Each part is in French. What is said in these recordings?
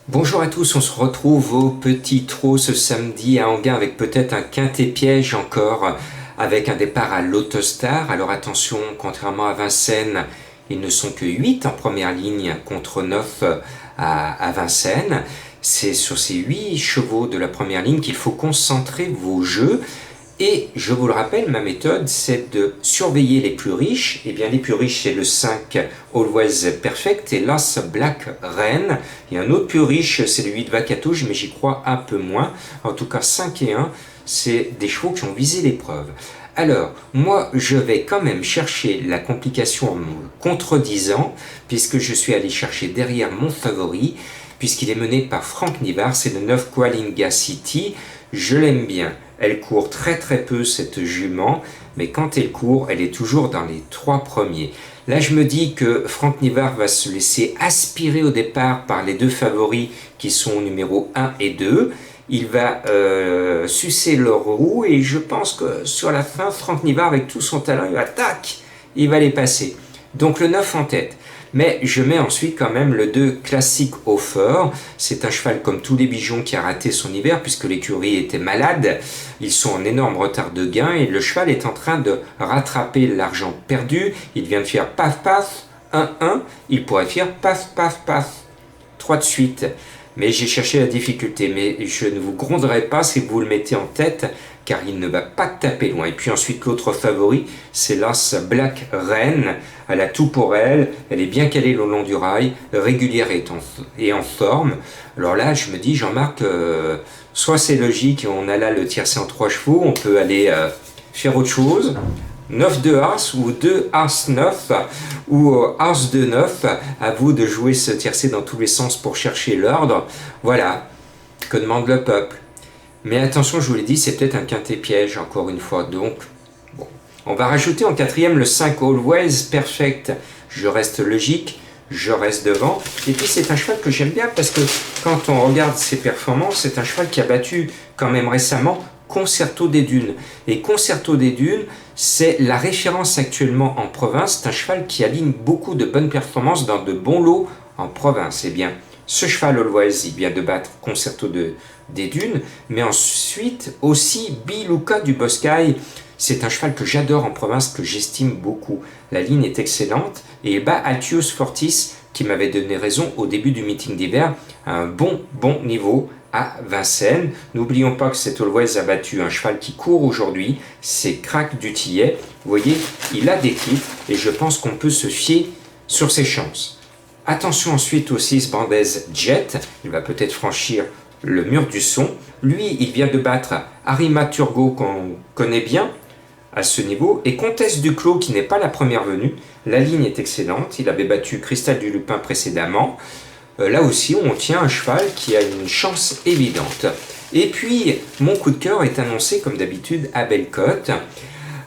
Bonjour à tous, on se retrouve au Petit Trot ce samedi à Enghien avec peut-être un quintet piège encore, avec un départ à l'Autostar. Alors attention, contrairement à Vincennes, ils ne sont que 8 en première ligne contre 9 à Vincennes. C'est sur ces 8 chevaux de la première ligne qu'il faut concentrer vos jeux. Et je vous le rappelle, ma méthode, c'est de surveiller les plus riches. Et bien, les plus riches, c'est le 5 Always Perfect et l'As Black Reine. Et un autre plus riche, c'est le 8 Vacatouche, mais j'y crois un peu moins. En tout cas, 5 et 1, c'est des chevaux qui ont visé l'épreuve. Alors, moi, je vais quand même chercher la complication en me contredisant, puisque je suis allé chercher derrière mon favori, puisqu'il est mené par Franck Nivard, c'est le 9 Coalinga City. Je l'aime bien. Elle court très très peu cette jument, mais quand elle court, elle est toujours dans les 3 premiers. Là, je me dis que Franck Nivard va se laisser aspirer au départ par les 2 favoris qui sont numéro 1 et 2. Il va sucer leur roue et je pense que sur la fin, Franck Nivard, avec tout son talent, il va les passer. Donc le 9 en tête. Mais je mets ensuite quand même le 2 Classic Offer. C'est un cheval comme tous les Bijoux qui a raté son hiver puisque l'écurie était malade. Ils sont en énorme retard de gain et le cheval est en train de rattraper l'argent perdu. Il vient de faire paf paf 1-1. Il pourrait faire paf paf paf 3 de suite. Mais j'ai cherché la difficulté. Mais je ne vous gronderai pas si vous le mettez en tête car il ne va pas taper loin. Et puis ensuite, l'autre favori, c'est l'As Black Reine. Elle a tout pour elle, elle est bien calée le long du rail, régulière et en forme. Alors là, je me dis, Jean-Marc, soit c'est logique, on a là le tiercé en 3 chevaux, on peut aller faire autre chose. 9 de As ou 2 As 9 ou As de 9, à vous de jouer ce tiercé dans tous les sens pour chercher l'ordre. Voilà, que demande le peuple. Mais attention, je vous l'ai dit, c'est peut-être un quintet piège, encore une fois. Donc, bon. On va rajouter en quatrième le 5 Always Perfect. Je reste logique, je reste devant. Et puis, c'est un cheval que j'aime bien parce que quand on regarde ses performances, c'est un cheval qui a battu quand même récemment Concerto des Dunes. Et Concerto des Dunes, c'est la référence actuellement en province. C'est un cheval qui aligne beaucoup de bonnes performances dans de bons lots en province. Eh bien, ce cheval Always, il vient de battre Concerto des Dunes, mais ensuite aussi Biluca du Boscaï. C'est un cheval que j'adore en province, que j'estime beaucoup. La ligne est excellente et il bat Altius Fortis qui m'avait donné raison au début du meeting d'hiver à un bon niveau à Vincennes. N'oublions pas que cet Always a battu un cheval qui court aujourd'hui, c'est Crac du Tillet. Vous voyez, il a des titres et je pense qu'on peut se fier sur ses chances. Attention ensuite au 6 Bandez Jet, il va peut-être franchir le mur du son. Lui, il vient de battre Arima Turgot qu'on connaît bien à ce niveau et Comtesse Duclos qui n'est pas la première venue. La ligne est excellente, il avait battu Cristal du Lupin précédemment. Là aussi, on tient un cheval qui a une chance évidente. Et puis, mon coup de cœur est annoncé comme d'habitude à Bellecote.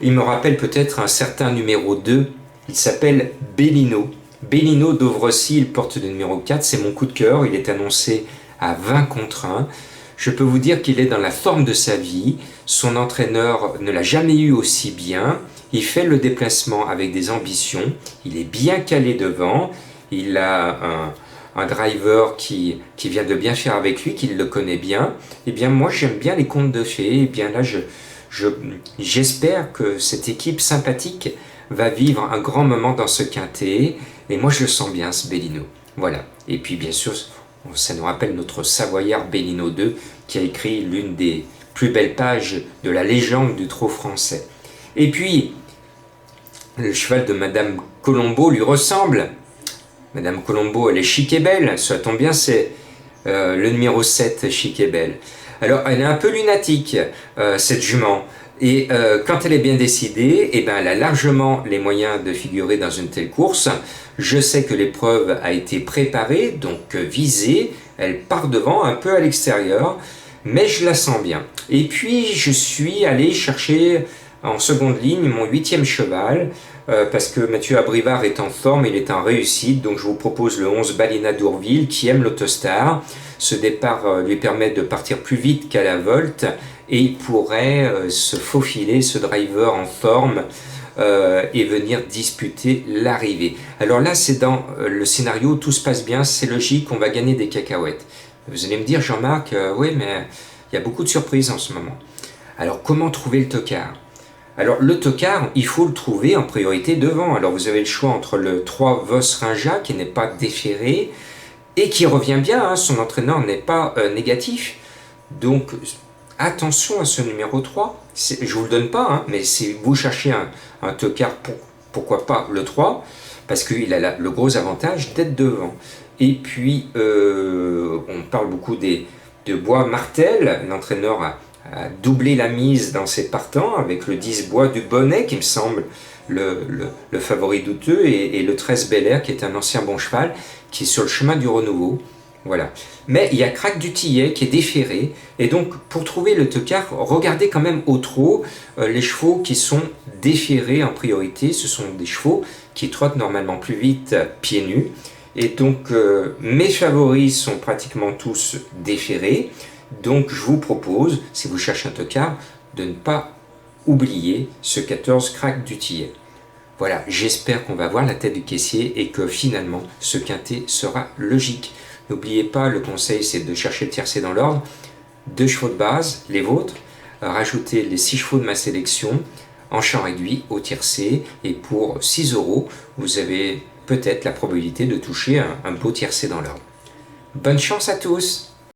Il me rappelle peut-être un certain numéro 2, il s'appelle Bellino. Bellino d'Ovrecy, il porte le numéro 4, c'est mon coup de cœur, il est annoncé à 20 contre 1. Je peux vous dire qu'il est dans la forme de sa vie, son entraîneur ne l'a jamais eu aussi bien, il fait le déplacement avec des ambitions, il est bien calé devant, il a un driver qui vient de bien faire avec lui, qui le connaît bien. Eh bien moi j'aime bien les contes de fées, et bien là j'espère que cette équipe sympathique va vivre un grand moment dans ce quintet, et moi je le sens bien ce Bellino. Voilà, et puis bien sûr ça nous rappelle notre Savoyard Bellino II qui a écrit l'une des plus belles pages de la légende du trot français. Et puis, le cheval de Madame Colombo lui ressemble. Madame Colombo, elle est chic et belle, ça tombe bien, c'est le numéro 7, chic et belle. Alors, elle est un peu lunatique, cette jument. Et quand elle est bien décidée, eh ben, elle a largement les moyens de figurer dans une telle course. Je sais que l'épreuve a été préparée, donc visée. Elle part devant, un peu à l'extérieur, mais je la sens bien. Et puis, je suis allé chercher en seconde ligne mon 8e cheval, parce que Mathieu Abrivard est en forme, il est en réussite. Donc, je vous propose le 11 Balina d'Ourville, qui aime l'Autostar. Ce départ lui permet de partir plus vite qu'à la Volte. Et il pourrait se faufiler, ce driver en forme, et venir disputer l'arrivée. Alors là, c'est dans le scénario, tout se passe bien, c'est logique, on va gagner des cacahuètes. Vous allez me dire, Jean-Marc, oui, mais il y a beaucoup de surprises en ce moment. Alors, comment trouver le tocard? Alors, le tocard, il faut le trouver en priorité devant. Alors, vous avez le choix entre le 3 Vos-Rinja, qui n'est pas déféré, et qui revient bien, hein, son entraîneur n'est pas négatif. Donc, attention à ce numéro 3. Je ne vous le donne pas, hein, mais si vous cherchez un tocard, pourquoi pas le 3, parce qu'il a le gros avantage d'être devant. Et puis, on parle beaucoup de Bois Martel. L'entraîneur a doublé la mise dans ses partants avec le 10 Bois du Bonnet, qui me semble le favori douteux, et le 13 Bel Air, qui est un ancien bon cheval, qui est sur le chemin du renouveau. Voilà. Mais il y a Crac du Tillet qui est déféré, et donc pour trouver le tocard, regardez quand même au trot les chevaux qui sont déférés en priorité. Ce sont des chevaux qui trottent normalement plus vite pieds nus, et donc mes favoris sont pratiquement tous déférés. Donc je vous propose, si vous cherchez un tocard, de ne pas oublier ce 14 Crac du Tillet. Voilà, j'espère qu'on va voir la tête du caissier et que finalement ce quintet sera logique. N'oubliez pas, le conseil c'est de chercher le tiercé dans l'ordre, 2 chevaux de base, les vôtres, rajoutez les 6 chevaux de ma sélection en champ réduit au tiercé, et pour 6 €, vous avez peut-être la probabilité de toucher un beau tiercé dans l'ordre. Bonne chance à tous!